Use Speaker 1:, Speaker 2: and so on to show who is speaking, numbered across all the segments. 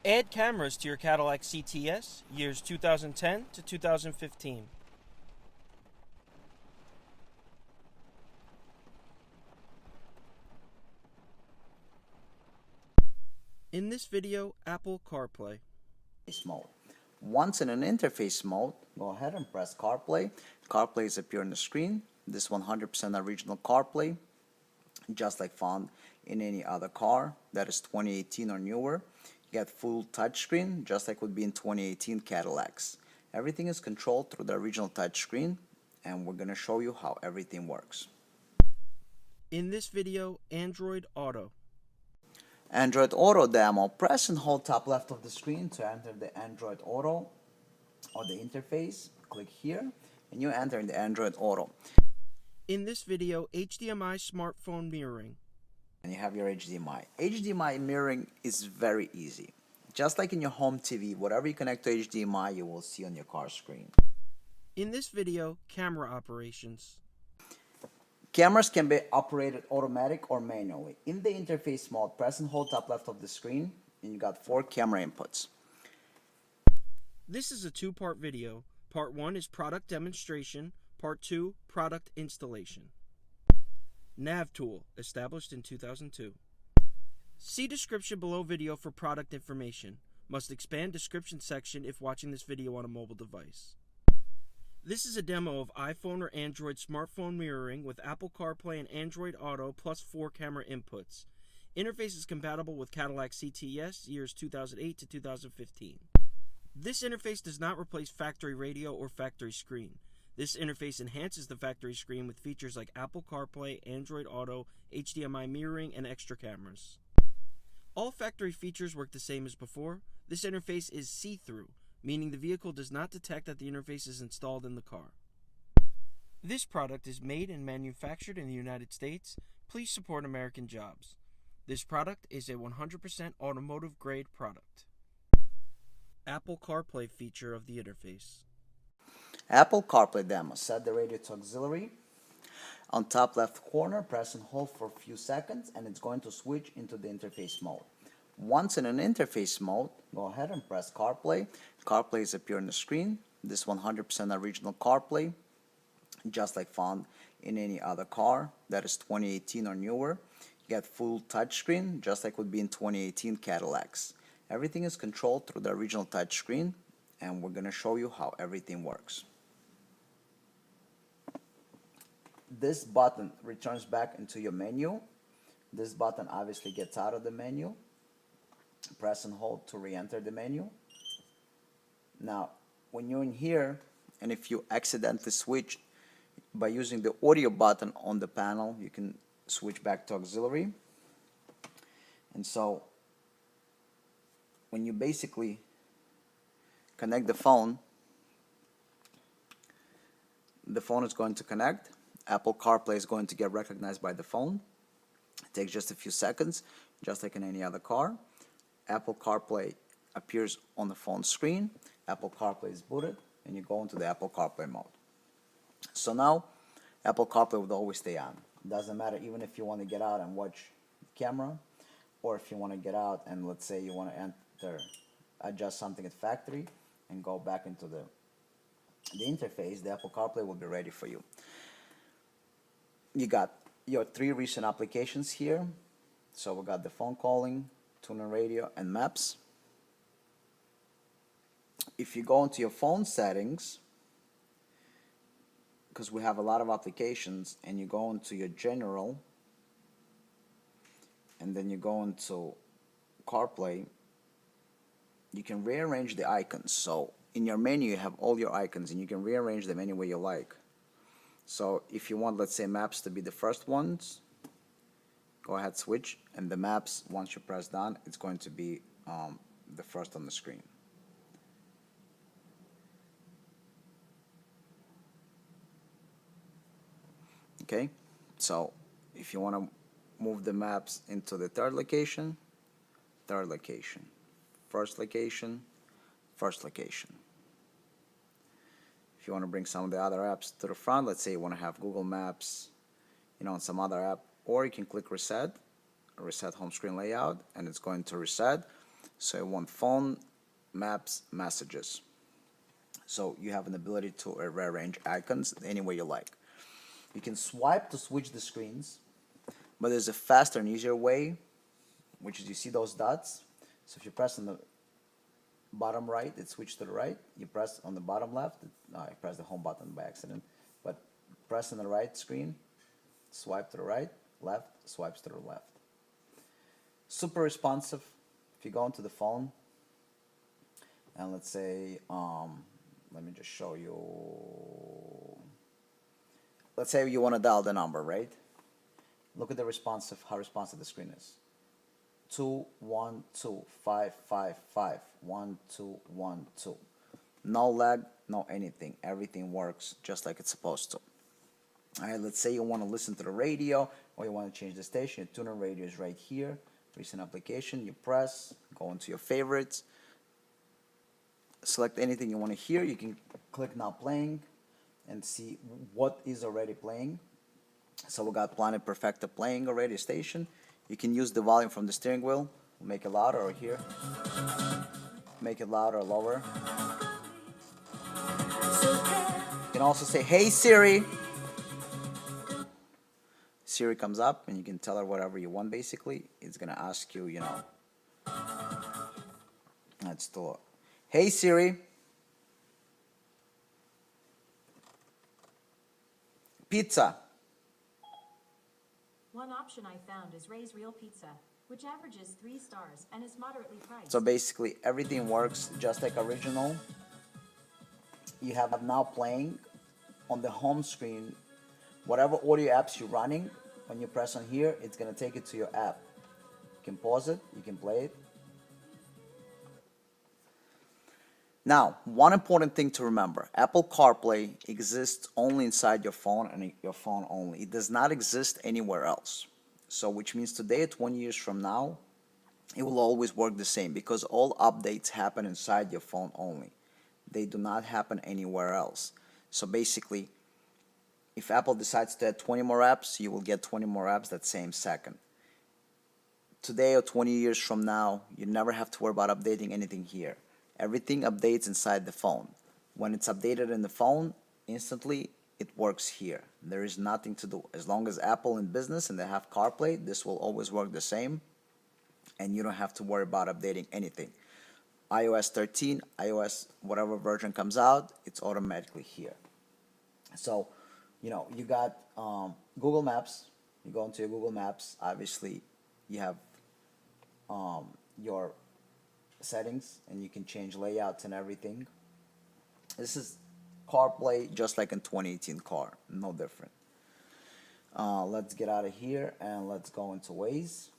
Speaker 1: Add cameras to your Cadillac CTS, years 2010 to 2015. In this video, Apple Carplay.
Speaker 2: Mode. Once in an interface mode, go ahead and press CarPlay. CarPlay is appear on the screen. This 100% original CarPlay, just like found in any other car that is 2018 or newer. You get full touchscreen, just like would be in 2018 Cadillacs. Everything is controlled through the original touchscreen, and we're going to show you how everything works.
Speaker 1: In this video, Android Auto.
Speaker 2: Android Auto demo. Press and hold top left of the screen to enter the Android Auto or the interface. Click here and you enter in the Android Auto.
Speaker 1: In this video, HDMI smartphone mirroring.
Speaker 2: And you have your HDMI. HDMI mirroring is very easy. Just like in your home TV, whatever you connect to HDMI, you will see on your car screen.
Speaker 1: In this video, camera operations.
Speaker 2: Cameras can be operated automatic or manually. In the interface mode, press and hold top left of the screen, and you got 4 camera inputs.
Speaker 1: This is a two-part video. Part 1 is product demonstration. Part 2, product installation. Nav Tool, established in 2002. See description below video for product information. Must expand description section if watching this video on a mobile device. This is a demo of iPhone or Android smartphone mirroring with Apple Carplay and Android Auto plus 4 camera inputs. Interface is compatible with Cadillac CTS years 2008 to 2015. This interface does not replace factory radio or factory screen. This interface enhances the factory screen with features like Apple CarPlay, Android Auto, HDMI mirroring, and extra cameras. All factory features work the same as before. This interface is see-through, meaning the vehicle does not detect that the interface is installed in the car. This product is made and manufactured in the United States. Please support American jobs. This product is a 100% automotive-grade product. Apple CarPlay feature of the interface.
Speaker 2: Apple CarPlay demo. Set the radio to auxiliary. On top left corner, press and hold for a few seconds, and it's going to switch into the interface mode. Once in an interface mode, go ahead and press CarPlay. CarPlay is appear on the screen. This 100% original CarPlay, just like found in any other car that is 2018 or newer. You get full touchscreen, just like would be in 2018 Cadillacs. Everything is controlled through the original touchscreen, and we're going to show you how everything works. This button returns back into your menu. This button obviously gets out of the menu. Press and hold to re-enter the menu. Now, when you're in here, and if you accidentally switch by using the audio button on the panel, you can switch back to auxiliary. And so, when you basically connect the phone is going to connect. Apple CarPlay is going to get recognized by the phone. It takes just a few seconds, just like in any other car. Apple CarPlay appears on the phone screen. Apple CarPlay is booted, and you go into the Apple CarPlay mode. So now, Apple CarPlay would always stay on. It doesn't matter even if you want to get out and watch the camera, or if you want to get out and let's say you want to adjust something at factory and go back into the interface, the Apple CarPlay will be ready for you. You got your 3 recent applications here. So we got the phone calling, tuner radio, and maps. If you go into your phone settings, because we have a lot of applications, and you go into your general, and then you go into CarPlay, you can rearrange the icons. So in your menu you have all your icons, and you can rearrange them any way you like. So if you want, let's say, maps to be the first ones, go ahead, switch, and the maps, once you press down, it's going to be the first on the screen. Okay, so if you want to move the maps into the third location, first location, first location. If you want to bring some of the other apps to the front, let's say you want to have Google Maps, on some other app, or you can click reset home screen layout, and it's going to reset. So you want phone, maps, messages. So you have an ability to rearrange icons any way you like. You can swipe to switch the screens, but there's a faster and easier way, which is you see those dots. So if you press on the bottom right, it switches to the right. You press on the bottom left, I pressed the home button by accident, but press on the right screen, swipe to the right, left, swipes to the left. Super responsive. If you go into the phone, and let's say, let me just show you. Let's say you want to dial the number, right? Look at the responsive, how responsive the screen is. 212-555-1212. No lag, no anything. Everything works just like it's supposed to. Alright, let's say you want to listen to the radio or you want to change the station. Your tuner radio is right here. Recent application, you press, go into your favorites, select anything you want to hear. You can click now playing and see what is already playing. So we got Planet Perfecta playing already, station. You can use the volume from the steering wheel, make it louder or here, make it louder or lower. You can also say, hey Siri. Siri comes up and you can tell her whatever you want basically. It's gonna ask you, you know, let's do it. Hey Siri, pizza.
Speaker 3: One option I found is Ray's Real Pizza, which averages 3 stars and is moderately priced.
Speaker 2: So basically everything works just like original. You have now playing on the home screen. Whatever audio apps you're running, when you press on here, it's going to take it to your app. You can pause it, you can play it. Now, one important thing to remember, Apple CarPlay exists only inside your phone and your phone only. It does not exist anywhere else. So which means today, 20 years from now, it will always work the same because all updates happen inside your phone only. They do not happen anywhere else. So basically, if Apple decides to add 20 more apps, you will get 20 more apps that same second. Today or 20 years from now, you never have to worry about updating anything here. Everything updates inside the phone. When it's updated in the phone, instantly it works here. There is nothing to do. As long as Apple in business and they have CarPlay, this will always work the same, and you don't have to worry about updating anything. iOS 13, iOS whatever version comes out, it's automatically here. So, you know, you got Google Maps. You go into your Google Maps. Obviously, you have your settings, and you can change layouts and everything. This is CarPlay just like in 2018 car, no different. Let's get out of here and let's go into Waze.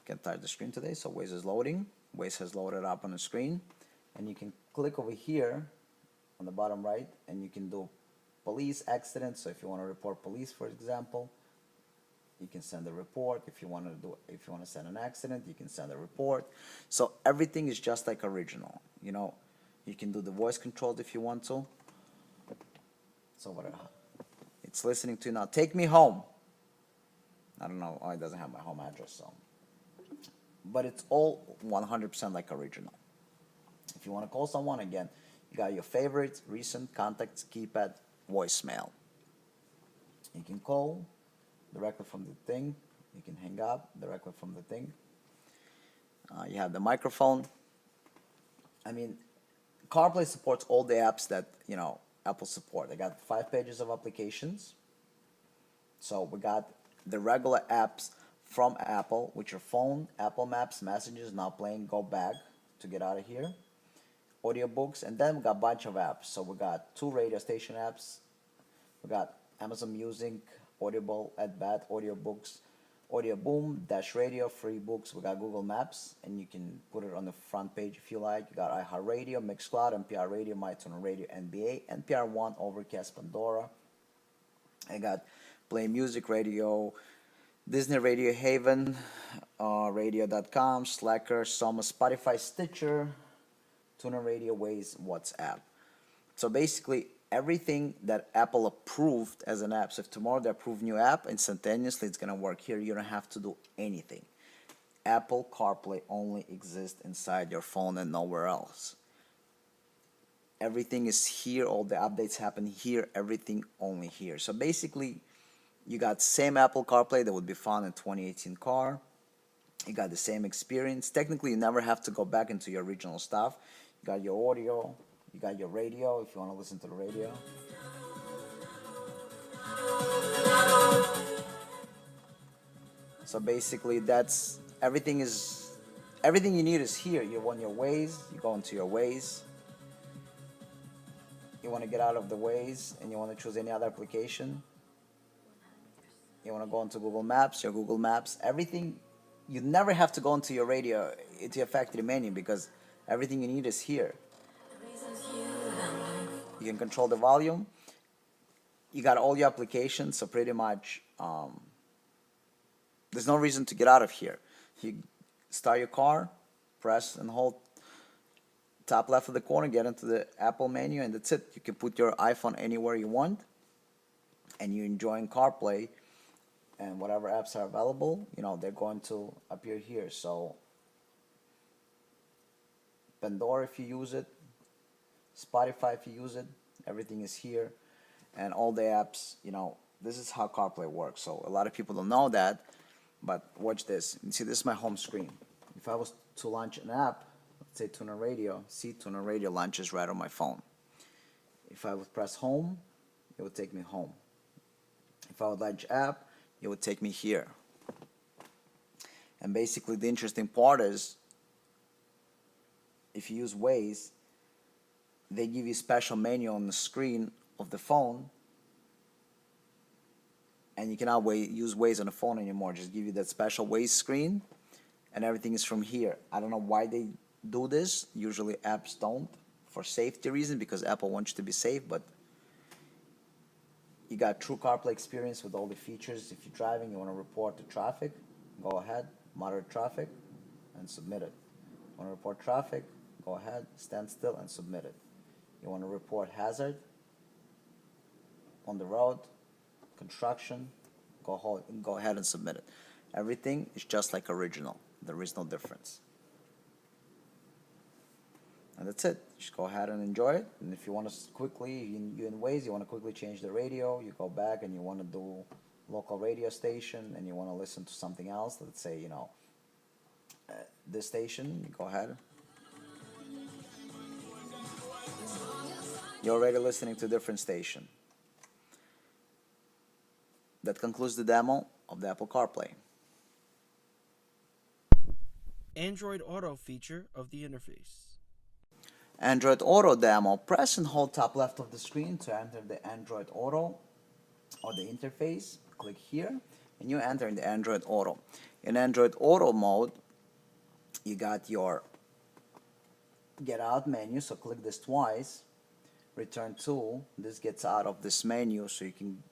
Speaker 2: Can't touch the screen today, so Waze is loading. Waze has loaded up on the screen, and you can click over here on the bottom right, and you can do police accident. So if you want to report police, for example, you can send a report. If you want to send an accident, you can send a report. So everything is just like original. You know, you can do the voice controls if you want to. So what? It's listening to you now. Take me home. I don't know. Oh, it doesn't have my home address, so. But it's all 100% like original. If you want to call someone, again, you got your favorites, recent, contacts, keypad, voicemail. You can call directly from the thing. You can hang up directly from the thing. You have the microphone. I mean, CarPlay supports all the apps that, you know, Apple support. I got 5 pages of applications. So we got the regular apps from Apple, which are phone, Apple Maps, Messages, Now Playing, Go Back to get out of here, audiobooks, and then we got a bunch of apps. So we got 2 radio station apps. We got Amazon Music, Audible, AdBat, audiobooks, Audio Boom, Dash Radio, free books. We got Google Maps, and you can put it on the front page if you like. You got iHeartRadio, Mixcloud, NPR Radio, MyTuner Radio, NBA, NPR One, Overcast, Pandora. I got Play Music Radio, Disney Radio, Haven, Radio.com, Slacker, Soma, Spotify, Stitcher, Tuner Radio, Waze, WhatsApp. So basically, everything that Apple approved as an app. So if tomorrow they approve new app, instantaneously it's gonna work here. You don't have to do anything. Apple CarPlay only exists inside your phone and nowhere else. Everything is here, all the updates happen here, everything only here. So basically, you got same Apple CarPlay that would be found in 2018 car. You got the same experience. Technically, you never have to go back into your original stuff. You got your audio, you got your radio if you want to listen to the radio. So basically, that's everything you need is here. You want your Waze, you go into your Waze. You want to get out of the Waze and you want to choose any other application. You want to go into Google Maps, your Google Maps, everything. You never have to go into your radio, into your factory menu, because everything you need is here. You can control the volume. You got all your applications, so pretty much there's no reason to get out of here. You start your car, press and hold top left of the corner, get into the Apple menu, and that's it. You can put your iPhone anywhere you want, and you're enjoying CarPlay, and whatever apps are available, you know, they're going to appear here. So Pandora if you use it, Spotify if you use it, everything is here, and all the apps, you know, this is how CarPlay works. So a lot of people don't know that, but watch this. You see, this is my home screen. If I was to launch an app, let's say Tuner Radio, see, Tuner Radio launches right on my phone. If I would press home, it would take me home. If I would launch app, it would take me here. And basically the interesting part is, if you use Waze, they give you a special menu on the screen of the phone, and you cannot use Waze on the phone anymore. Just give you that special Waze screen, and everything is from here. I don't know why they do this. Usually apps don't, for safety reasons, because Apple wants you to be safe, but you got true CarPlay experience with all the features. If you're driving, you want to report the traffic, go ahead, moderate traffic, and submit it. You want to report traffic, go ahead, stand still, and submit it. You want to report hazard on the road, construction, go ahead and submit it. Everything is just like original. There is no difference. And that's it. Just go ahead and enjoy it. And if you want to quickly, you in Waze, you want to quickly change the radio, you go back and you want to do local radio station and you want to listen to something else, let's say, you know, this station, you go ahead. You're already listening to a different station. That concludes the demo of the Apple CarPlay.
Speaker 1: Android Auto feature of the interface.
Speaker 2: Android Auto demo. Press and hold top left of the screen to enter the Android Auto or the interface. Click here and you enter in the Android Auto. In Android Auto mode, you got your get out menu, so click this twice. Return tool, this gets out of this menu so you can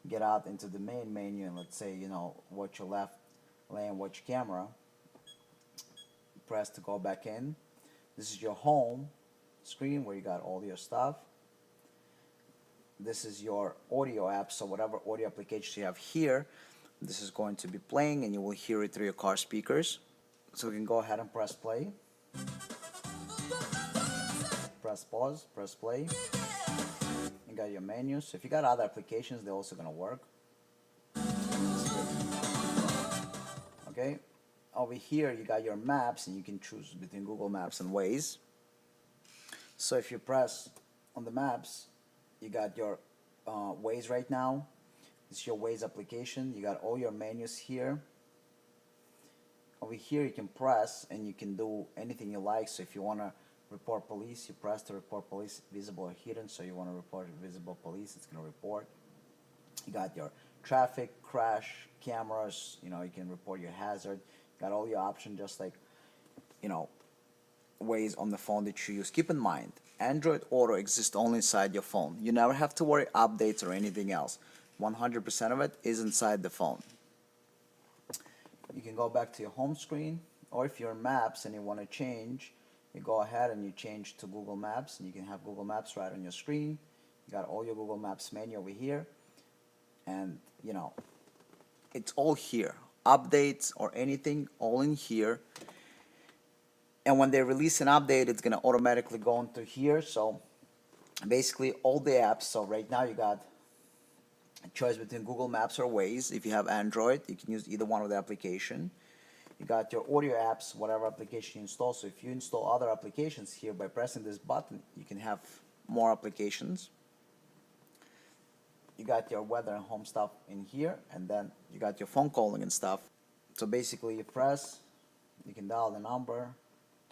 Speaker 2: get out into the main menu and let's say, you know, watch your left lane, watch camera. Press to go back in. This is your home screen where you got all your stuff. This is your audio app, so whatever audio applications you have here, this is going to be playing and you will hear it through your car speakers. So we can go ahead and press play. Press pause, press play. You got your menus. So if you got other applications, they're also gonna work. Okay. Over here you got your maps and you can choose between Google Maps and Waze. So if you press on the maps, you got your Waze right now. This is your Waze application. You got all your menus here. Over here you can press and you can do anything you like. So if you want to report police, you press to report police, visible or hidden. So you want to report visible police, it's going to report. You got your traffic, crash, cameras, you know, you can report your hazard. Got all your options just like, you know, Waze on the phone that you use. Keep in mind, Android Auto exists only inside your phone. You never have to worry updates or anything else. 100% of it is inside the phone. You can go back to your home screen, or if you're in Maps and you want to change, you go ahead and you change to Google Maps and you can have Google Maps right on your screen. You got all your Google Maps menu over here, and you know, it's all here. Updates or anything, all in here. And when they release an update, it's gonna automatically go into here. So basically all the apps. So right now you got a choice between Google Maps or Waze. If you have Android, you can use either one of the application. You got your audio apps, whatever application you install. So if you install other applications here by pressing this button, you can have more applications. You got your weather and home stuff in here, and then you got your phone calling and stuff. So basically you press, you can dial the number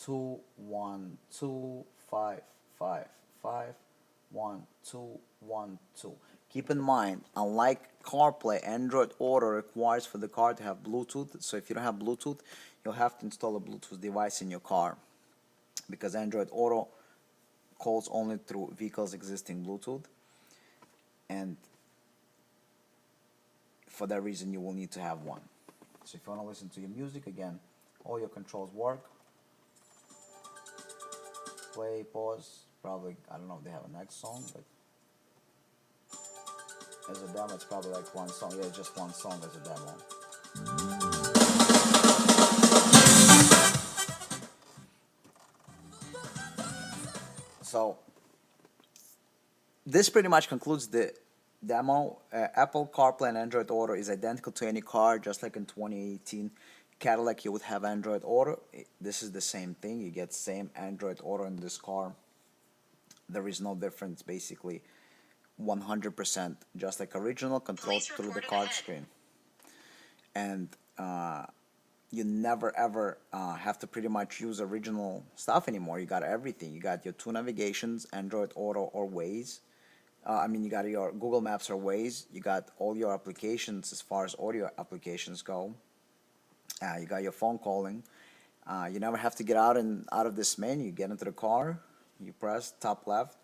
Speaker 2: 21255511212. Keep in mind, unlike CarPlay, Android Auto requires for the car to have Bluetooth. So if you don't have Bluetooth, you'll have to install a Bluetooth device in your car, because Android Auto calls only through vehicles existing Bluetooth, and for that reason you will need to have one. So if you want to listen to your music, again, all your controls work. Play, pause, probably, I don't know if they have a next song, but as a demo it's probably like one song. Yeah, just one song as a demo. So this pretty much concludes the demo. Apple CarPlay and Android Auto is identical to any car, just like in 2018 Cadillac you would have Android Auto. This is the same thing. You get same Android Auto in this car. There is no difference, basically 100%, just like original, controlled through the card screen. And you never ever have to pretty much use original stuff anymore. You got everything. You got your two navigations, Android Auto or Waze. You got your Google Maps or Waze. You got all your applications as far as audio applications go. You got your phone calling. You never have to get out of this menu. You get into the car, you press top left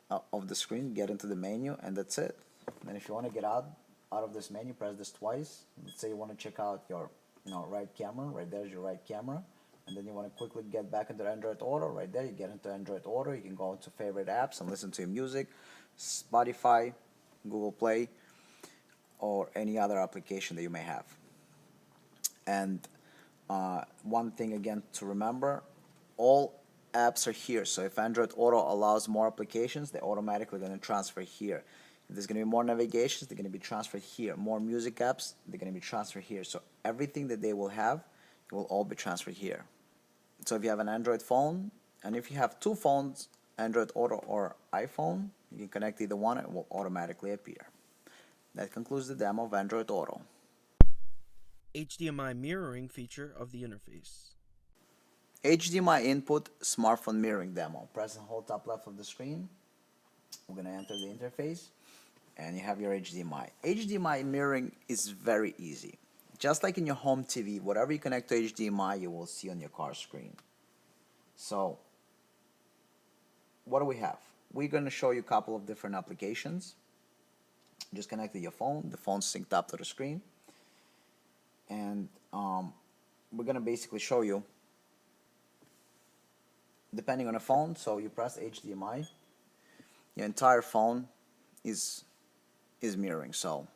Speaker 2: of the screen, get into the menu, and that's it. Then if you want to get out of this menu, press this twice. Let's say you want to check out your right camera. Right there's your right camera. And then you want to quickly get back into Android Auto. Right there, you get into Android Auto. You can go into favorite apps and listen to your music, Spotify, Google Play, or any other application that you may have. And one thing again to remember, all apps are here. So if Android Auto allows more applications, they're automatically going to transfer here. If there's going to be more navigations, they're going to be transferred here. More music apps, they're going to be transferred here. So everything that they will have, it will all be transferred here. So if you have an Android phone, and if you have two phones, Android Auto or iPhone, you can connect either one and it will automatically appear. That concludes the demo of Android Auto.
Speaker 1: HDMI mirroring feature of the interface.
Speaker 2: HDMI input smartphone mirroring demo. Press and hold top left of the screen. We're going to enter the interface, and you have your HDMI. HDMI mirroring is very easy. Just like in your home TV, whatever you connect to HDMI, you will see on your car screen. So, what do we have? We're going to show you a couple of different applications. Just connect to your phone. The phone's synced up to the screen. And we're going to basically show you, depending on the phone, so you press HDMI, your entire phone is mirroring, so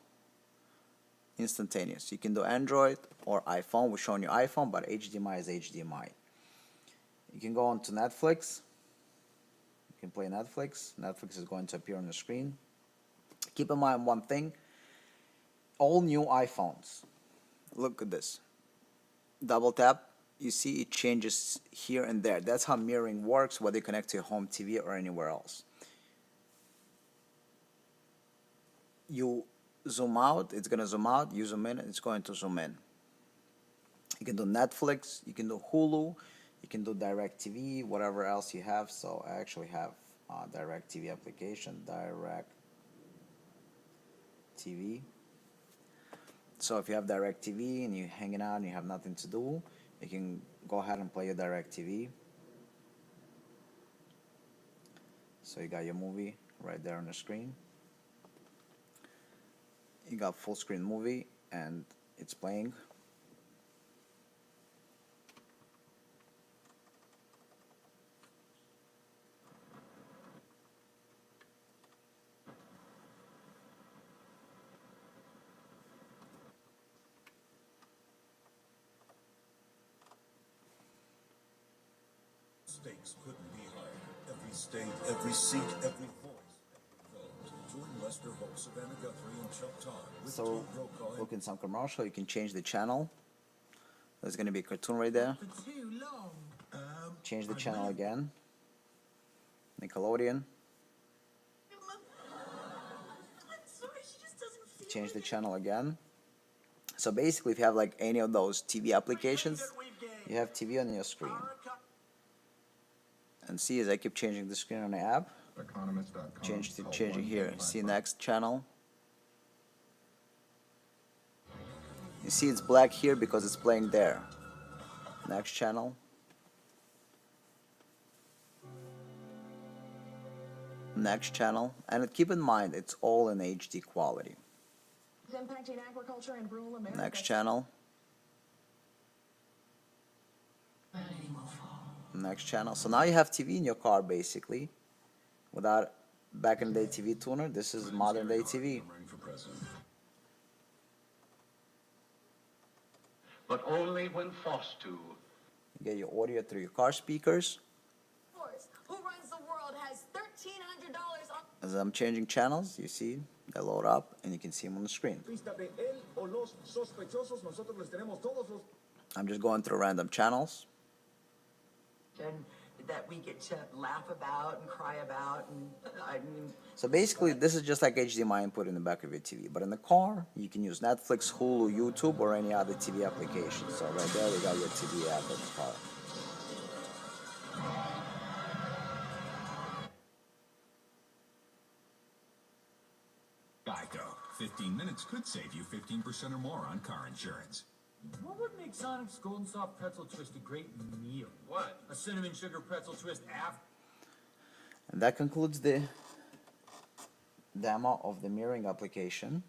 Speaker 2: instantaneous. You can do Android or iPhone. We're showing you iPhone, but HDMI is HDMI. You can go on to Netflix. You can play Netflix. Netflix is going to appear on the screen. Keep in mind one thing, all new iPhones, look at this. Double tap, you see it changes here and there. That's how mirroring works, whether you connect to your home TV or anywhere else. You zoom out, it's going to zoom out. You zoom in, it's going to zoom in. You can do Netflix, you can do Hulu, you can do DirecTV, whatever else you have. So I actually have DirecTV application, DirecTV. So if you have DirecTV and you're hanging out and you have nothing to do, you can go ahead and play your DirecTV. So you got your movie right there on the screen. You got full screen movie and it's playing.
Speaker 4: stakes couldn't be higher. Every state, every seat, every voice. Join Lester Holt, Savannah Guthrie, and Chuck Todd with
Speaker 2: So,
Speaker 4: Tom Brokaw
Speaker 2: look in some commercial, you can change the channel. There's going to be a cartoon right there.
Speaker 5: For too long.
Speaker 2: Change the channel again. Nickelodeon.
Speaker 5: I'm sorry, she just doesn't feel
Speaker 2: Change the
Speaker 5: it.
Speaker 2: channel again. So basically, if you have like any of those TV applications, you have TV on your screen. And see, as I keep changing the screen on the app, change it here. See next channel. You see it's black here because it's playing there. Next channel. Next channel. And keep in mind, it's all in HD quality.
Speaker 6: Impacting agriculture in rural America.
Speaker 2: Next channel. Next channel. So now you have TV in your car basically. Without back in the day TV tuner, this is modern day TV.
Speaker 7: But only when forced to.
Speaker 2: You get your audio through your car speakers.
Speaker 6: Who runs the world has $1,300 on.
Speaker 2: As I'm changing channels, you see they load up and you can see them on the screen. I'm just going through random channels.
Speaker 5: That we get to laugh about and cry about, and I mean.
Speaker 2: So basically, this is just like HDMI input in the back of your TV. But in the car, you can use Netflix, Hulu, YouTube, or any other TV application. So right there, you got your TV app in the car.
Speaker 8: Geico. 15 minutes could save you 15% or more on car insurance.
Speaker 9: What would make Sonic's Golden Soft Pretzel Twist a great meal? What? A cinnamon sugar pretzel twist after.
Speaker 2: And that concludes the demo of the mirroring application.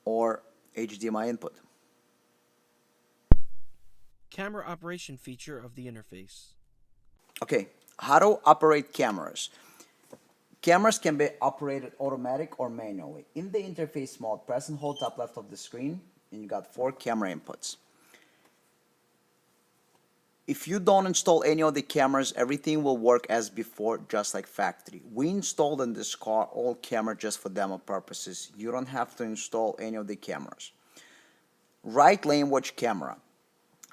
Speaker 2: Or HDMI input.
Speaker 1: Camera operation feature of the interface.
Speaker 2: Okay, how to operate cameras. Cameras can be operated automatic or manually. In the interface mode, press and hold top left of the screen, and you got 4 camera inputs. If you don't install any of the cameras, everything will work as before, just like factory. We installed in this car all cameras just for demo purposes. You don't have to install any of the cameras. Right lane watch camera.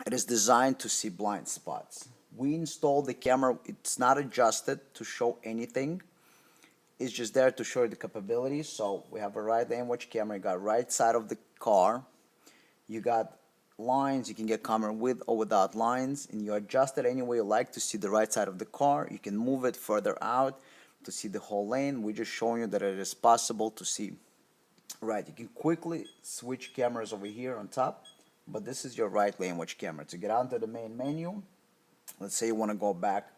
Speaker 2: It is designed to see blind spots. We installed the camera, it's not adjusted to show anything. It's just there to show you the capabilities. So we have a right lane watch camera. You got right side of the car. You got lines. You can get camera with or without lines, and you adjust it any way you like to see the right side of the car. You can move it further out to see the whole lane. We're just showing you that it is possible to see. Right, you can quickly switch cameras over here on top, but this is your right lane watch camera. To get onto the main menu, let's say you want to go back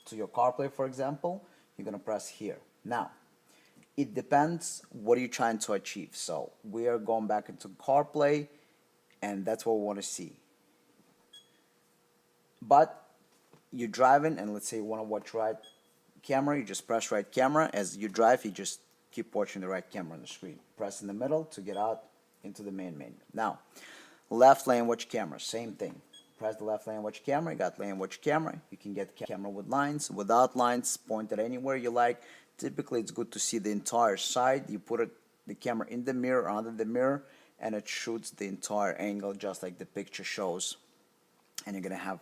Speaker 2: to your CarPlay, for example, you're going to press here. Now, it depends what you're trying to achieve. So we are going back into CarPlay, and that's what we want to see. But you're driving, and let's say you want to watch right camera, you just press right camera. As you drive, you just keep watching the right camera on the screen. Press in the middle to get out into the main menu. Now, left lane watch camera, same thing. Press the left lane watch camera, you got lane watch camera. You can get camera with lines, without lines, point it anywhere you like. Typically, it's good to see the entire side. You put the camera in the mirror, under the mirror, and it shoots the entire angle just like the picture shows. And you're going to have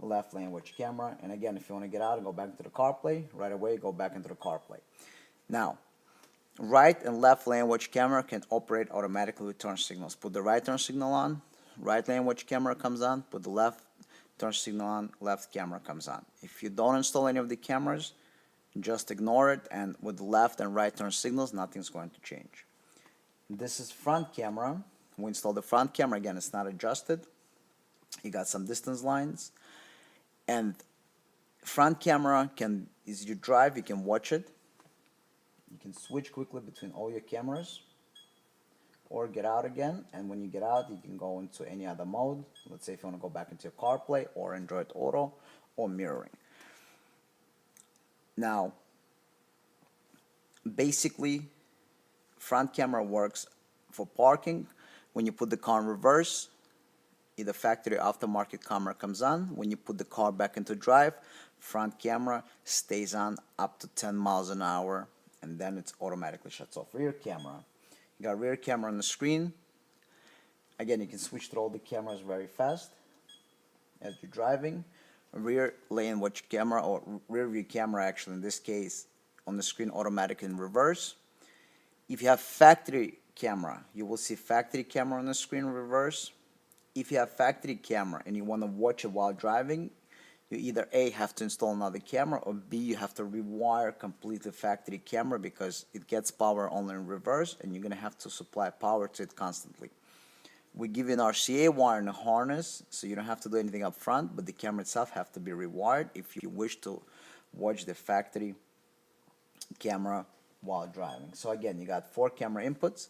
Speaker 2: a left lane watch camera. And again, if you want to get out and go back into the CarPlay, right away, go back into the CarPlay. Now, right and left lane watch camera can operate automatically with turn signals. Put the right turn signal on, right lane watch camera comes on. Put the left turn signal on, left camera comes on. If you don't install any of the cameras, just ignore it, and with the left and right turn signals, nothing's going to change. This is front camera. We install the front camera. Again, it's not adjusted. You got some distance lines. And front camera can, as you drive, you can watch it. You can switch quickly between all your cameras or get out again. And when you get out, you can go into any other mode. Let's say if you want to go back into your CarPlay or Android Auto or mirroring. Now, basically, front camera works for parking. When you put the car in reverse, the factory aftermarket camera comes on. When you put the car back into drive, front camera stays on up to 10 miles an hour, and then it automatically shuts off. Rear camera. You got rear camera on the screen. Again, you can switch through all the cameras very fast as you're driving. Rear lane watch camera, or rear view camera actually in this case, on the screen automatic in reverse. If you have factory camera, you will see factory camera on the screen reverse. If you have factory camera and you want to watch it while driving, you either A, have to install another camera, or B, you have to rewire completely factory camera because it gets power only in reverse and you're going to have to supply power to it constantly. We give you an RCA wire and a harness, so you don't have to do anything up front, but the camera itself have to be rewired if you wish to watch the factory camera while driving. So again, you got 4 camera inputs.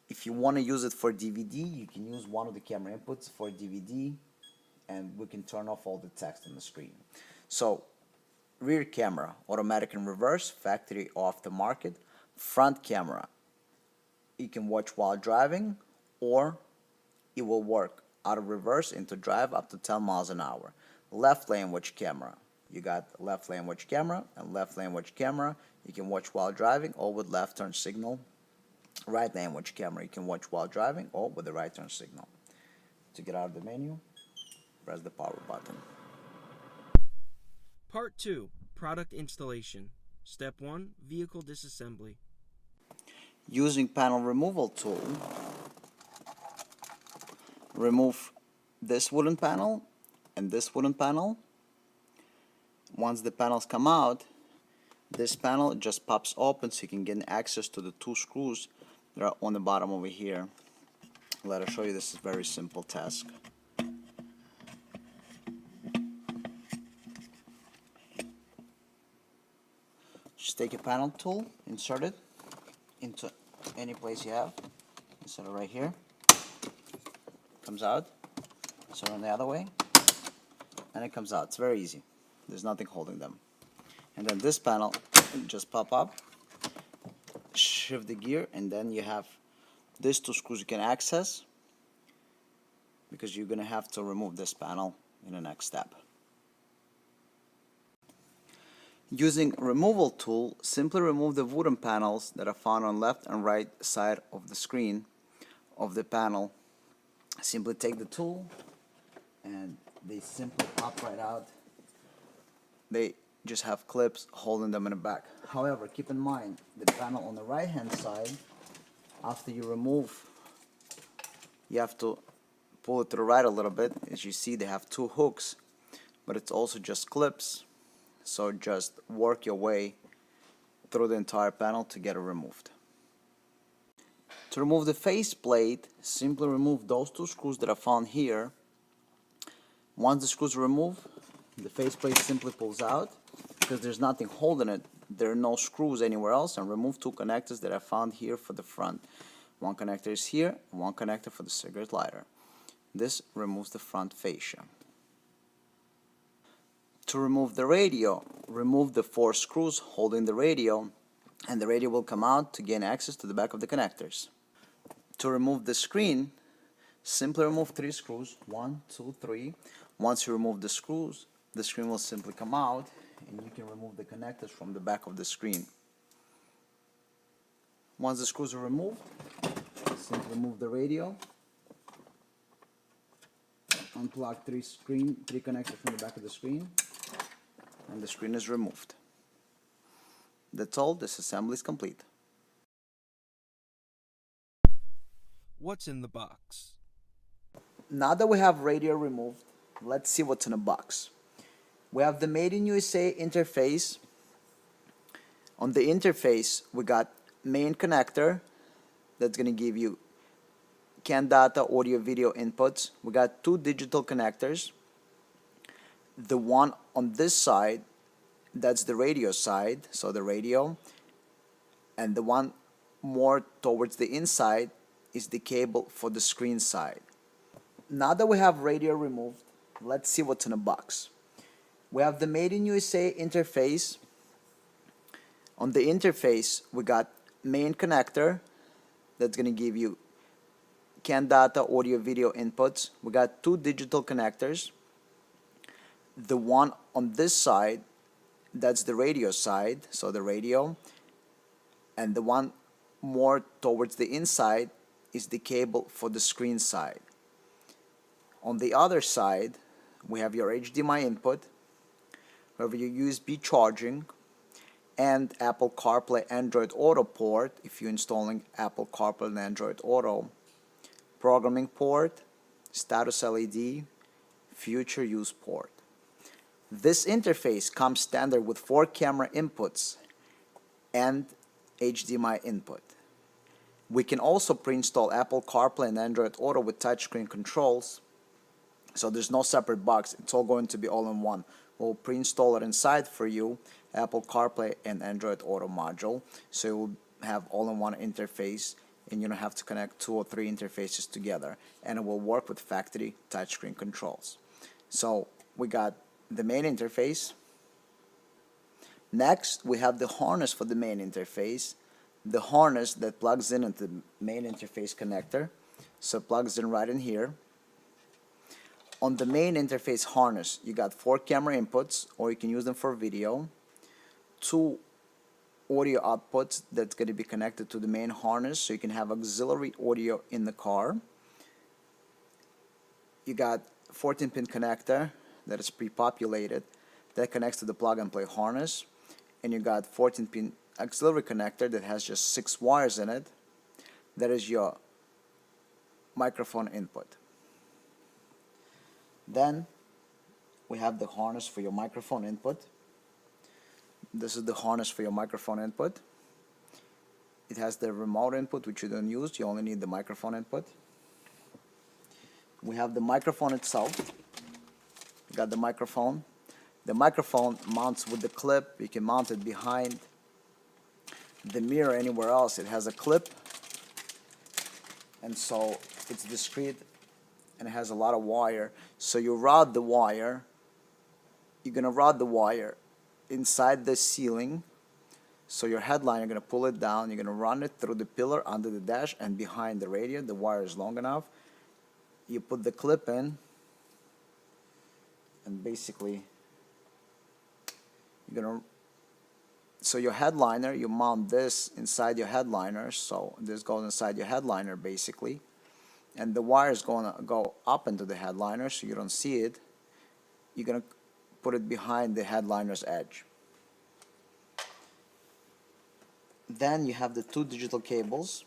Speaker 2: If you want to use it for DVD, you can use one of the camera inputs for DVD, and we can turn off all the text on the screen. So rear camera, automatic in reverse, factory off the market. Front camera, you can watch while driving, or it will work out of reverse into drive up to 10 miles an hour. Left lane watch camera, you got left lane watch camera and left lane watch camera. You can watch while driving or with left turn signal. Right lane watch camera, you can watch while driving or with the right turn signal. To get out of the menu, press the power button.
Speaker 1: Part 2, Product Installation. Step 1, Vehicle Disassembly.
Speaker 2: Using panel removal tool, remove this wooden panel and this wooden panel. Once the panels come out, this panel just pops open so you can get access to the 2 screws that are on the bottom over here. Let us show you. This is a very simple task. Just take a panel tool, insert it into any place you have. Insert it right here. Comes out. Insert it on the other way. And it comes out. It's very easy. There's nothing holding them. And then this panel just pop up. Shift the gear, and then you have these 2 screws you can access, because you're going to have to remove this panel in the next step. Using removal tool, simply remove the wooden panels that are found on left and right side of the screen of the panel. Simply take the tool and they simply pop right out. They just have clips holding them in the back. However, keep in mind the panel on the right hand side, after you remove, you have to pull it to the right a little bit. As you see, they have 2 hooks, but it's also just clips. So just work your way through the entire panel to get it removed. To remove the faceplate, simply remove those 2 screws that are found here. Once the screws are removed, the faceplate simply pulls out because there's nothing holding it. There are no screws anywhere else, and remove 2 connectors that are found here for the front. One connector is here, and one connector for the cigarette lighter. This removes the front fascia. To remove the radio, remove the 4 screws holding the radio, and the radio will come out to gain access to the back of the connectors. To remove the screen, simply remove 3 screws, 1, 2, 3. Once you remove the screws, the screen will simply come out, and you can remove the connectors from the back of the screen. Once the screws are removed, simply remove the radio, unplug 3 connectors from the back of the screen, and the screen is removed. That's all. This assembly is complete.
Speaker 1: What's in the box?
Speaker 2: Now that we have radio removed, let's see what's in the box. We have the Made in USA interface. On the interface, we got main connector that's going to give you CAN data, audio, video inputs. We got 2 digital connectors. The one on this side, that's the radio side, so the radio. And the one more towards the inside is the cable for the screen side. Now that we have radio removed, let's see what's in the box. We have the Made in USA interface. On the interface, we got main connector that's going to give you CAN data, audio, video inputs. We got two digital connectors. The one on this side, that's the radio side, so the radio, and the one more towards the inside is the cable for the screen side. On the other side, we have your HDMI input, we have your USB charging, and Apple CarPlay Android Auto port if you're installing Apple CarPlay and Android Auto, programming port, status LED, future use port. This interface comes standard with 4 camera inputs and HDMI input. We can also pre-install Apple CarPlay and Android Auto with touchscreen controls, so there's no separate box, it's all going to be all in one. We'll pre-install it inside for you, Apple CarPlay and Android Auto module, so you'll have all-in-one interface and you don't have to connect 2 or 3 interfaces together, and it will work with factory touchscreen controls. So we got the main interface. Next, we have the harness for the main interface, the harness that plugs in into the main interface connector, so it plugs in right in here. On the main interface harness, you got 4 camera inputs, or you can use them for video, 2 audio outputs that's going to be connected to the main harness, so you can have auxiliary audio in the car. You got 14-pin connector that is pre-populated that connects to the plug-and-play harness, and you got 14-pin auxiliary connector that has just 6 wires in it. That is your microphone input. Then we have the harness for your microphone input. This is the harness for your microphone input. It has the remote input, which you don't use, you only need the microphone input. We have the microphone itself. You got the microphone. The microphone mounts with the clip. You can mount it behind the mirror, anywhere else. It has a clip, and so it's discreet, and it has a lot of wire. So you route the wire. You're gonna route the wire inside the ceiling. So your headline, you're gonna pull it down. You're gonna run it through the pillar under the dash and behind the radio. The wire is long enough. You put the clip in, and basically you're gonna. So your headliner, you mount this inside your headliner. So this goes inside your headliner basically. And the wire is going to go up into the headliner so you don't see it. You're going to put it behind the headliner's edge. Then you have the 2 digital cables.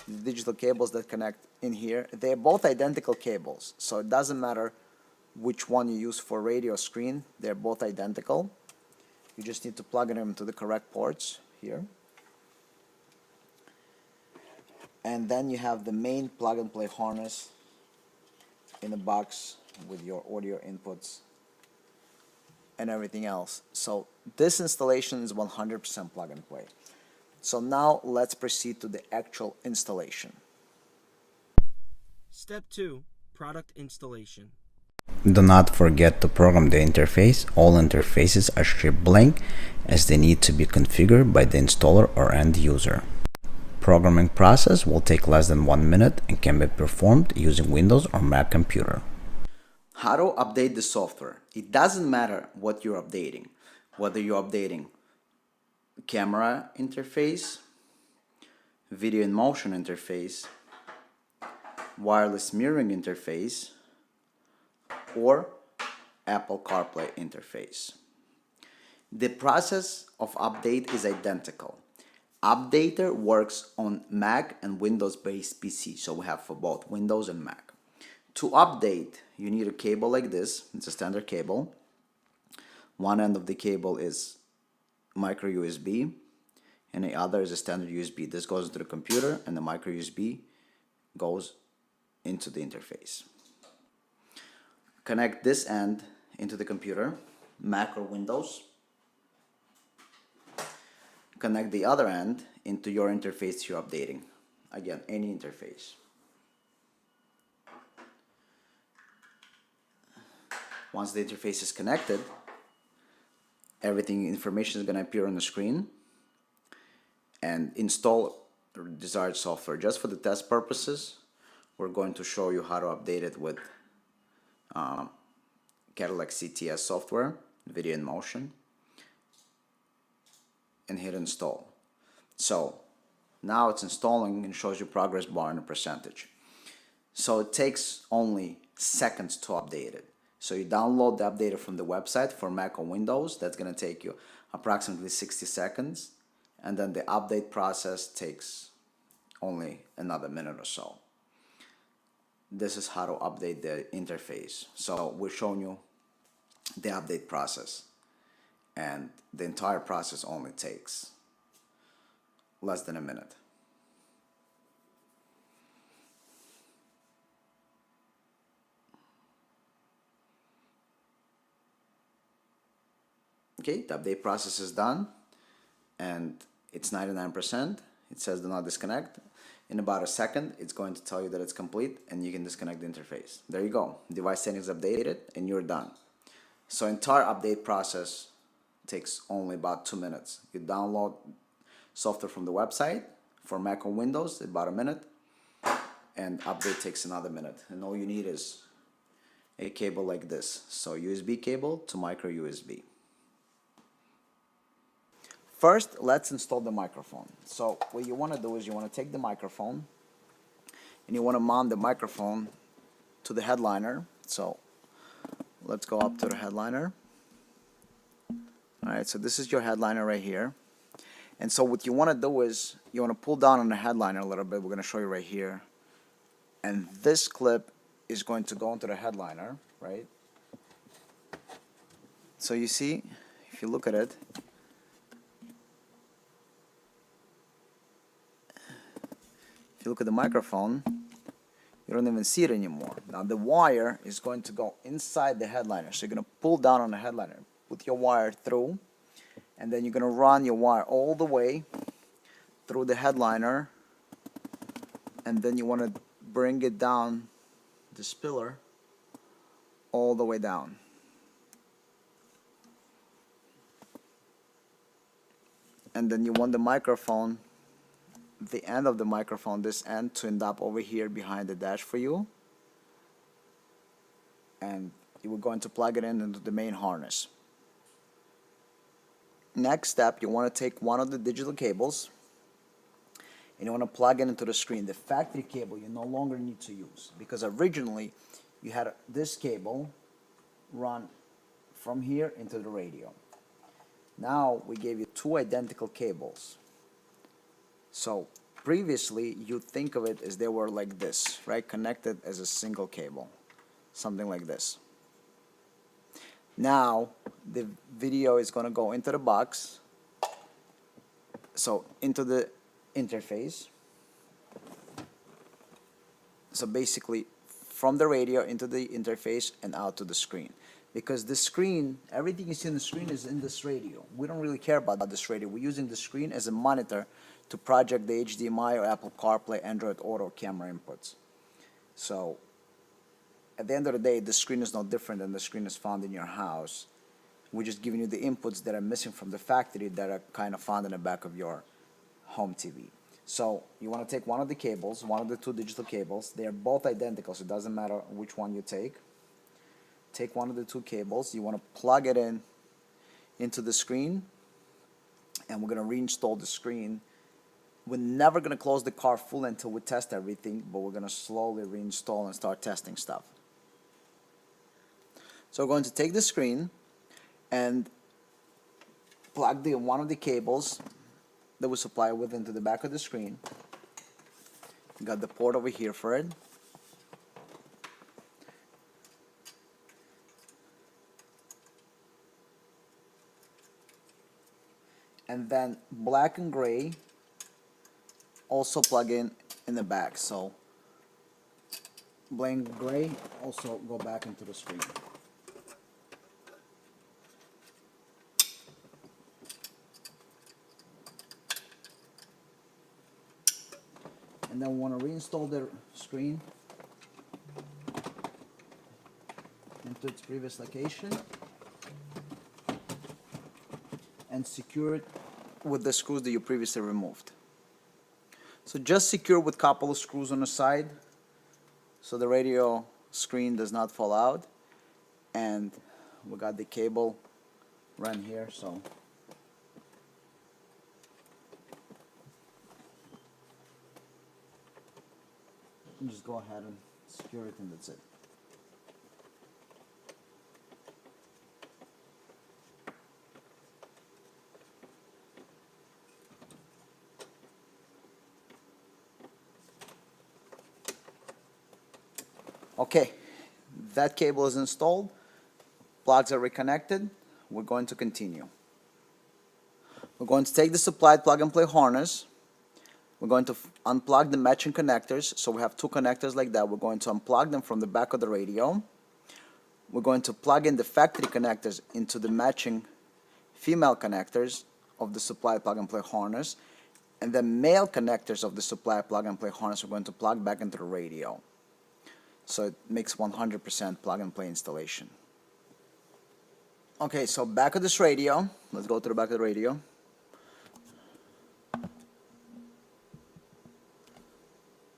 Speaker 2: The digital cables that connect in here. They're both identical cables, so it doesn't matter which one you use for radio screen. They're both identical. You just need to plug them into the correct ports here. And then you have the main plug-and-play harness in a box with your audio inputs and everything else. So this installation is 100% plug-and-play. So now let's proceed to the actual installation.
Speaker 1: Step 2. Product installation.
Speaker 10: Do not forget to program the interface. All interfaces are shipped blank as they need to be configured by the installer or end user. Programming process will take less than 1 minute and can be performed using Windows or Mac computer.
Speaker 2: How to update the software. It doesn't matter what you're updating, whether you're updating camera interface, video in motion interface, wireless mirroring interface, or Apple CarPlay interface. The process of update is identical. Updater works on Mac and Windows-based PC, so we have for both Windows and Mac. To update, you need a cable like this. It's a standard cable. One end of the cable is micro USB, and the other is a standard USB. This goes into the computer, and the micro USB goes into the interface. Connect this end into the computer, Mac or Windows. Connect the other end into your interface you're updating. Again, any interface. Once the interface is connected, information is going to appear on the screen, and install desired software. Just for the test purposes, we're going to show you how to update it with Cadillac CTS software, Video in Motion, and hit install. So now it's installing and shows you progress bar and a percentage. So it takes only seconds to update it. So you download the updater from the website for Mac or Windows. That's going to take you approximately 60 seconds. And then the update process takes only another minute or so. This is how to update the interface. So we're showing you the update process. And the entire process only takes less than a minute. Okay, the update process is done and it's 99%. It says do not disconnect. In about a second, it's going to tell you that it's complete and you can disconnect the interface. There you go. Device settings updated and you're done. So entire update process takes only about 2 minutes. You download software from the website for Mac or Windows, about a minute, and update takes another minute. And all you need is a cable like this. So USB cable to micro USB. First, let's install the microphone. So what you want to do is you want to take the microphone and you want to mount the microphone to the headliner. So let's go up to the headliner. Alright, so this is your headliner right here. And so what you want to do is you want to pull down on the headliner a little bit. We're going to show you right here. And this clip is going to go into the headliner, right? So you see, if you look at it, if you look at the microphone, you don't even see it anymore. Now the wire is going to go inside the headliner. So you're going to pull down on the headliner, put your wire through, and then you're going to run your wire all the way through the headliner, and then you want to bring it down this pillar all the way down. And then you want the microphone, the end of the microphone, this end, to end up over here behind the dash for you. And you were going to plug it in into the main harness. Next step, you want to take one of the digital cables and you want to plug it into the screen. The factory cable you no longer need to use, because originally you had this cable run from here into the radio. Now we gave you two identical cables. So previously you think of it as they were like this, right? Connected as a single cable, something like this. Now the video is going to go into the box, so into the interface. So basically from the radio into the interface and out to the screen. Because the screen, everything you see on the screen is in this radio. We don't really care about this radio. We're using the screen as a monitor to project the HDMI or Apple CarPlay, Android Auto camera inputs. So at the end of the day, the screen is no different than the screen is found in your house. We're just giving you the inputs that are missing from the factory that are kind of found in the back of your home TV. So you want to take one of the cables, one of the two digital cables. They are both identical, so it doesn't matter which one you take. Take one of the two cables. You want to plug it in into the screen, and we're going to reinstall the screen. We're never going to close the car full until we test everything, but we're going to slowly reinstall and start testing stuff. So we're going to take the screen and plug one of the cables that we supply with into the back of the screen. Got the port over here for it. And then black and gray also plug in the back. So black and gray also go back into the screen. And then we want to reinstall the screen into its previous location and secure it with the screws that you previously removed. So just secure with a couple of screws on the side so the radio screen does not fall out. And we got the cable run here, so just go ahead and secure it, and that's it. Okay, that cable is installed, plugs are reconnected. We're going to continue. We're going to take the supplied plug-and-play harness. We're going to unplug the matching connectors. So we have two connectors like that. We're going to unplug them from the back of the radio. We're going to plug in the factory connectors into the matching female connectors of the supplied plug-and-play harness. And the male connectors of the supplied plug-and-play harness we're going to plug back into the radio. So it makes 100% plug-and-play installation. Okay, so back of this radio. Let's go to the back of the radio.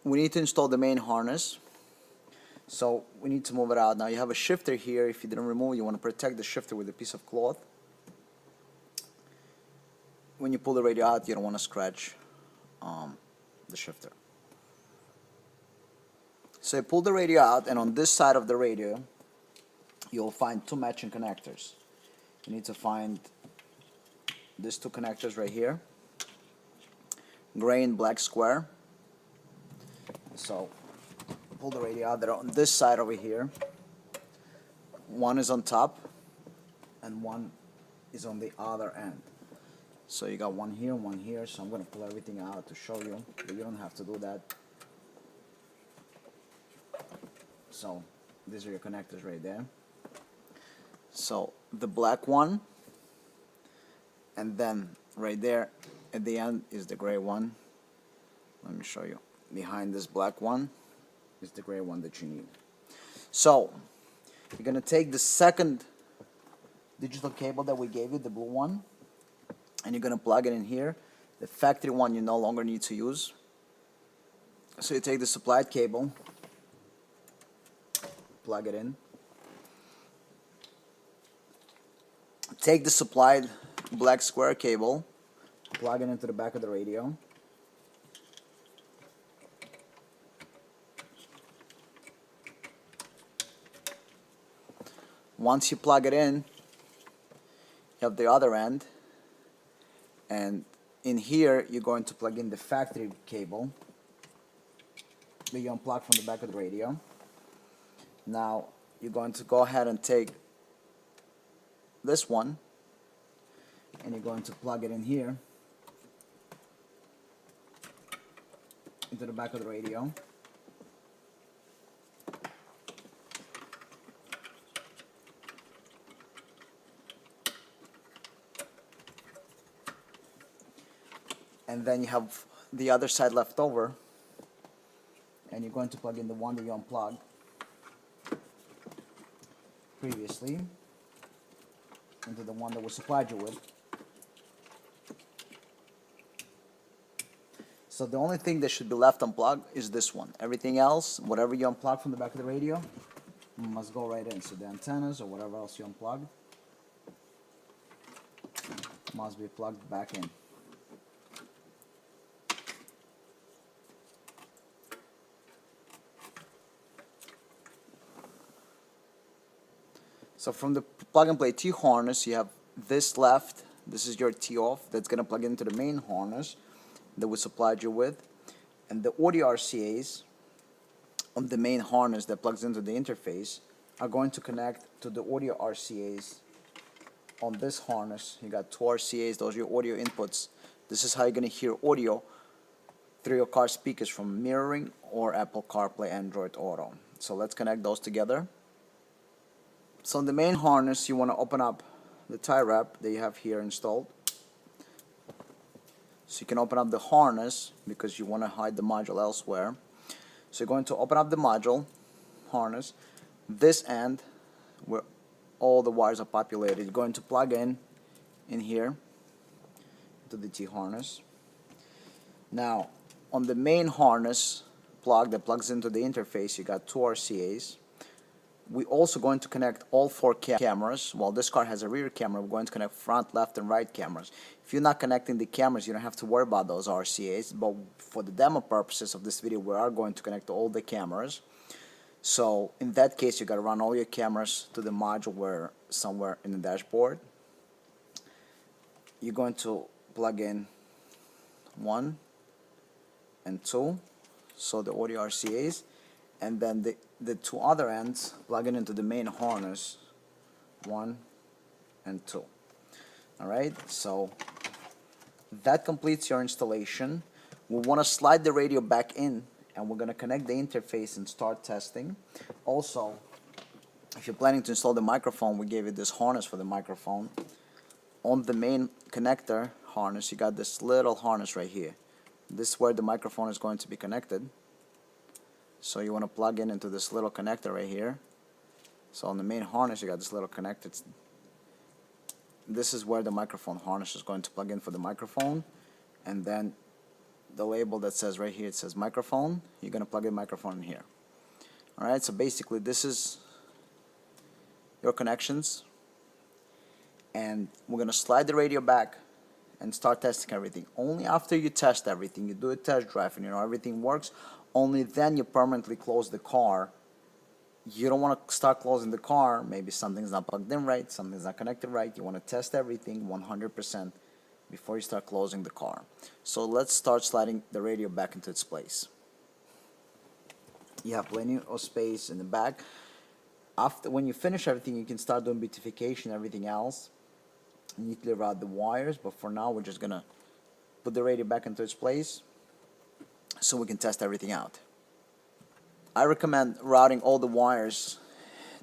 Speaker 2: We need to install the main harness. So we need to move it out. Now you have a shifter here. If you didn't remove it, you want to protect the shifter with a piece of cloth. When you pull the radio out, you don't want to scratch the shifter. So you pull the radio out, and on this side of the radio, you'll find two matching connectors. You need to find these two connectors right here, gray and black square. So pull the radio out. They're on this side over here. One is on top, and one is on the other end. So you got one here. So I'm going to pull everything out to show you, but you don't have to do that. So these are your connectors right there. So the black one, and then right there at the end is the gray one. Let me show you. Behind this black one is the gray one that you need. So you're going to take the second digital cable that we gave you, the blue one, and you're going to plug it in here. The factory one you no longer need to use. So you take the supplied cable, plug it in. Take the supplied black square cable, plug it into the back of the radio. Once you plug it in, you have the other end, and in here you're going to plug in the factory cable that you unplug from the back of the radio. Now you're going to go ahead and take this one, and you're going to plug it in here into the back of the radio. And then you have the other side left over, and you're going to plug in the one that you unplugged previously into the one that we supplied you with. So the only thing that should be left unplugged is this one. Everything else, whatever you unplug from the back of the radio, must go right in. So the antennas or whatever else you unplugged must be plugged back in. So from the plug-and-play T harness, you have this left. This is your T off. That's going to plug into the main harness that we supplied you with. And the audio RCAs on the main harness that plugs into the interface are going to connect to the audio RCAs on this harness. You got two RCAs. Those are your audio inputs. This is how you're going to hear audio through your car speakers from Mirroring or Apple CarPlay, Android Auto. So let's connect those together. So in the main harness, you want to open up the tie wrap that you have here installed. So you can open up the harness because you want to hide the module elsewhere. So you're going to open up the module harness. This end, where all the wires are populated, you're going to plug in here to the T harness. Now, on the main harness plug that plugs into the interface, you got 2 RCAs. We're also going to connect all 4 cameras. While this car has a rear camera, we're going to connect front, left, and right cameras. If you're not connecting the cameras, you don't have to worry about those RCAs, but for the demo purposes of this video, we are going to connect all the cameras. So in that case, you got to run all your cameras to the module where somewhere in the dashboard. You're going to plug in 1 and 2, so the audio RCAs, and then the 2 other ends plug into the main harness, 1 and 2. Alright, so that completes your installation. We want to slide the radio back in, and we're going to connect the interface and start testing. Also, if you're planning to install the microphone, we gave you this harness for the microphone. On the main connector harness, you got this little harness right here. This is where the microphone is going to be connected. So you want to plug into this little connector right here. So on the main harness, you got this little connector. This is where the microphone harness is going to plug in for the microphone. And then the label that says right here, it says microphone. You're going to plug in microphone in here. Alright, so basically this is your connections. And we're going to slide the radio back and start testing everything. Only after you test everything, you do a test drive and you know everything works, only then you permanently close the car. You don't want to start closing the car, maybe something's not plugged in right, something's not connected right. You want to test everything 100% before you start closing the car. So let's start sliding the radio back into its place. You have plenty of space in the back. When you finish everything, you can start doing beautification and everything else. You need to route the wires, but for now we're just gonna put the radio back into its place so we can test everything out. I recommend routing all the wires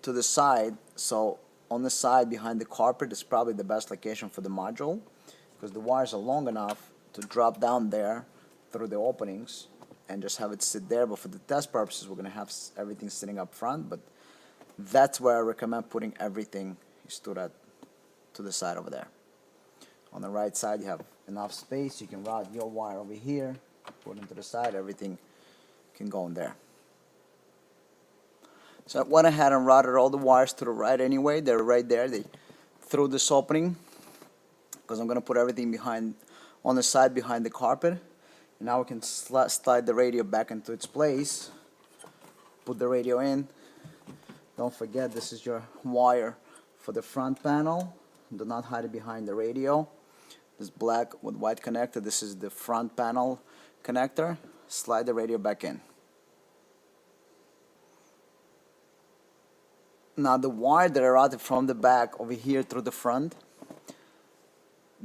Speaker 2: to the side. So on the side behind the carpet is probably the best location for the module, because the wires are long enough to drop down there through the openings and just have it sit there. But for the test purposes, we're gonna have everything sitting up front, but that's where I recommend putting everything to the side over there. On the right side, you have enough space. You can route your wire over here, put it to the side, everything can go in there. So I went ahead and routed all the wires to the right anyway. They're right there. They through this opening, because I'm going to put everything behind on the side behind the carpet. And now we can slide the radio back into its place. Put the radio in. Don't forget, this is your wire for the front panel. Do not hide it behind the radio. This black with white connector, this is the front panel connector. Slide the radio back in. Now the wire that I routed from the back over here through the front,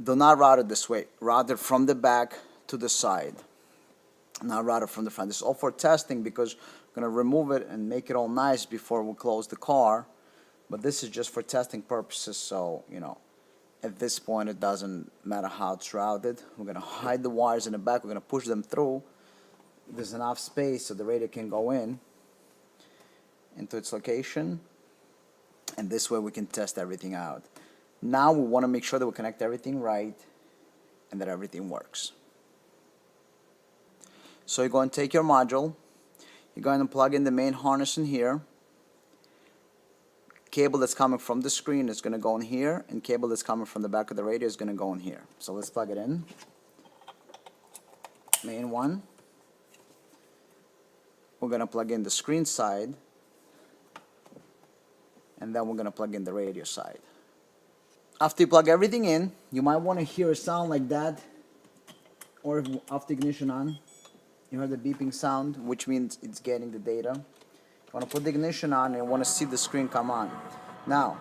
Speaker 2: do not route it this way. Route it from the back to the side. Not route it from the front. This is all for testing, because we're going to remove it and make it all nice before we close the car. But this is just for testing purposes, so, you know, at this point it doesn't matter how it's routed. We're going to hide the wires in the back. We're going to push them through. There's enough space so the radio can go into its location. And this way we can test everything out. Now we want to make sure that we connect everything right and that everything works. So you're going to take your module. You're going to plug in the main harness in here. Cable that's coming from the screen is going to go in here, and cable that's coming from the back of the radio is going to go in here. So let's plug it in. Main one. We're going to plug in the screen side, and then we're going to plug in the radio side. After you plug everything in, you might want to hear a sound like that, or after ignition on, you heard the beeping sound, which means it's getting the data. You want to put the ignition on and you want to see the screen come on. Now,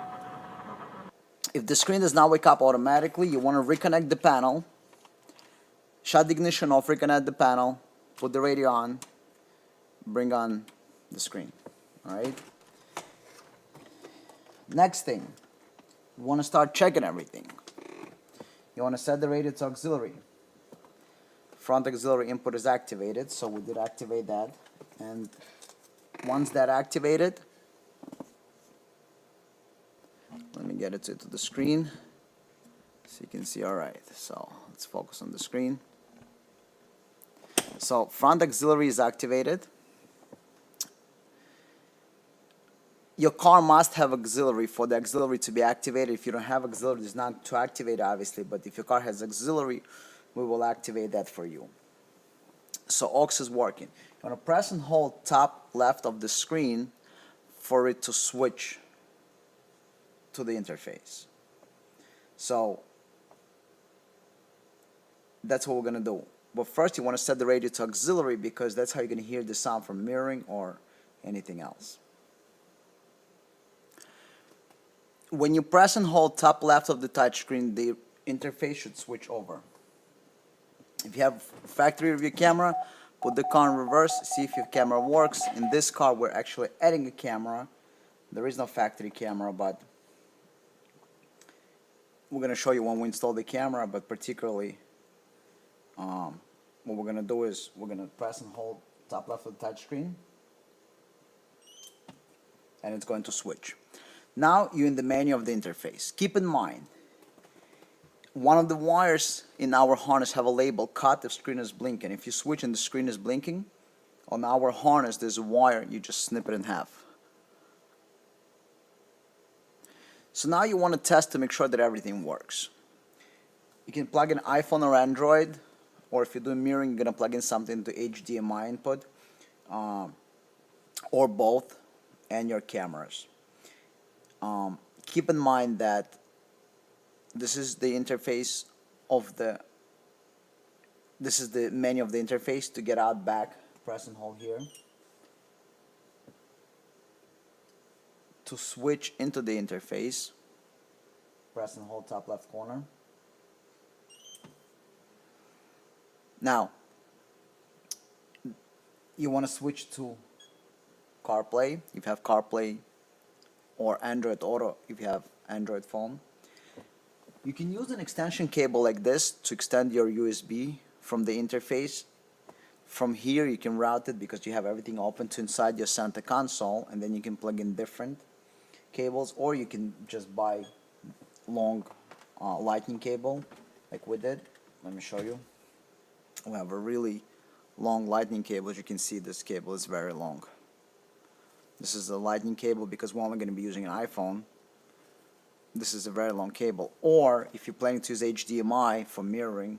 Speaker 2: if the screen does not wake up automatically, you want to reconnect the panel, shut the ignition off, reconnect the panel, put the radio on, bring on the screen. Alright? Next thing, you want to start checking everything. You want to set the radio to auxiliary. Front auxiliary input is activated, so we did activate that. And once that activated, let me get it to the screen so you can see. Alright, so let's focus on the screen. So front auxiliary is activated. Your car must have auxiliary for the auxiliary to be activated. If you don't have auxiliary, it's not to activate, obviously, but if your car has auxiliary, we will activate that for you. So aux is working. You want to press and hold top left of the screen for it to switch to the interface. So that's what we're going to do. But first you want to set the radio to auxiliary because that's how you're going to hear the sound from mirroring or anything else. When you press and hold top left of the touchscreen, the interface should switch over. If you have factory review camera, put the car in reverse, see if your camera works. In this car, we're actually adding a camera. There is no factory camera, but we're going to show you when we install the camera, but particularly what we're going to do is we're going to press and hold top left of the touchscreen, and it's going to switch. Now you're in the menu of the interface. Keep in mind, one of the wires in our harness have a label cut if screen is blinking. If you switch and the screen is blinking, on our harness there's a wire, you just snip it in half. So now you want to test to make sure that everything works. You can plug in iPhone or Android, or if you're doing mirroring, you're going to plug in something to HDMI input, or both, and your cameras. Keep in mind that this is the interface of this is the menu of the interface. To get out back, press and hold here. To switch into the interface, press and hold top left corner. Now, you want to switch to CarPlay if you have CarPlay, or Android Auto if you have Android phone. You can use an extension cable like this to extend your USB from the interface. From here you can route it because you have everything open to inside your center console, and then you can plug in different cables, or you can just buy long lightning cable like we did. Let me show you. We have a really long lightning cable. As you can see, this cable is very long. This is the lightning cable because we're only going to be using an iPhone. This is a very long cable. Or if you're planning to use HDMI for mirroring,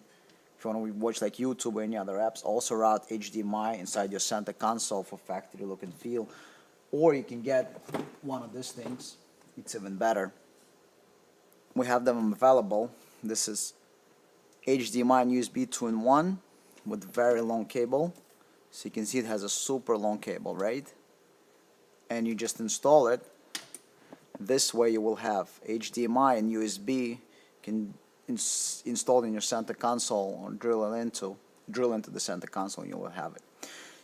Speaker 2: if you want to watch like YouTube or any other apps, also route HDMI inside your center console for factory look and feel. Or you can get one of these things. It's even better. We have them available. This is HDMI and USB 2-in-1 with very long cable. So you can see it has a super long cable, right? And you just install it. This way you will have HDMI and USB can install in your center console, or drill into the center console, and you will have it.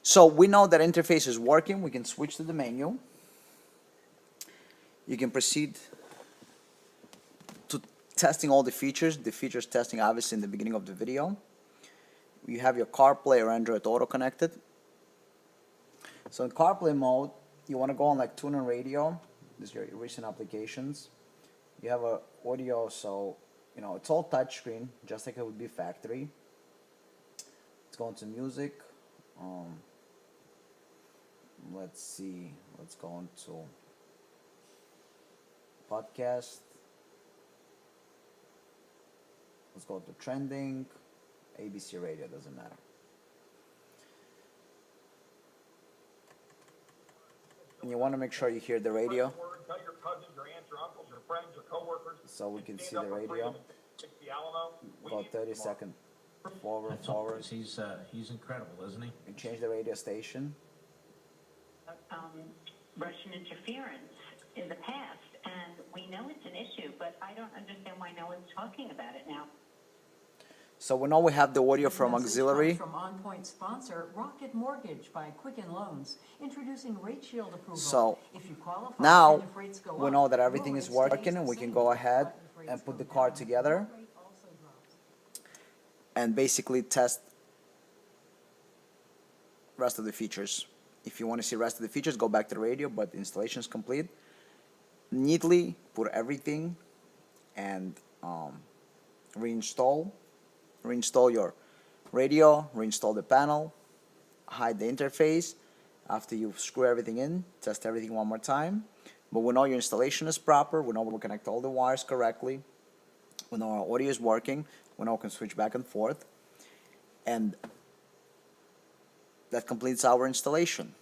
Speaker 2: So we know that interface is working. We can switch to the menu. You can proceed to testing all the features. The features testing obviously in the beginning of the video. You have your CarPlay or Android Auto connected. So in CarPlay mode, you want to go on like tune and radio. This is your recent applications. You have a audio, so you know it's all touchscreen, just like it would be factory. Let's go into music. Let's see. Let's go into podcast. Let's go to trending. ABC radio, doesn't matter. And you want to make sure you hear the radio, so we can see the radio. Go 30 seconds forward.
Speaker 9: He's incredible, isn't he?
Speaker 2: You change the radio station.
Speaker 11: Russian interference in the past, and we know it's an issue, but I don't understand why no one's talking about it now.
Speaker 2: So we know we have the audio from auxiliary.
Speaker 12: From on-point sponsor Rocket Mortgage by Quicken Loans, introducing rate shield approval.
Speaker 2: So
Speaker 12: if you qualify,
Speaker 2: now
Speaker 12: and if rates go
Speaker 2: we
Speaker 12: up,
Speaker 2: know that everything
Speaker 12: your
Speaker 2: is
Speaker 12: rate
Speaker 2: working,
Speaker 12: stays
Speaker 2: and
Speaker 12: the
Speaker 2: we can
Speaker 12: same.
Speaker 2: go ahead
Speaker 12: If rates
Speaker 2: and put
Speaker 12: go
Speaker 2: the car
Speaker 12: down,
Speaker 2: together
Speaker 12: your rate also drops.
Speaker 2: and basically test rest of the features. If you want to see rest of the features, go back to the radio, but the installation is complete. Neatly put everything and reinstall your radio, reinstall the panel, hide the interface. After you screw everything in, test everything one more time. But we know your installation is proper, we know we connect all the wires correctly, we know our audio is working, we know we can switch back and forth, and that completes our installation.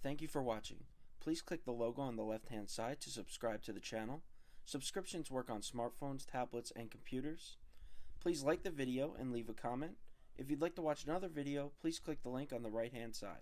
Speaker 1: Thank you for watching. Please click the logo on the left-hand side to subscribe to the channel. Subscriptions work on smartphones, tablets, and computers. Please like the video and leave a comment. If you'd like to watch another video, please click the link on the right-hand side.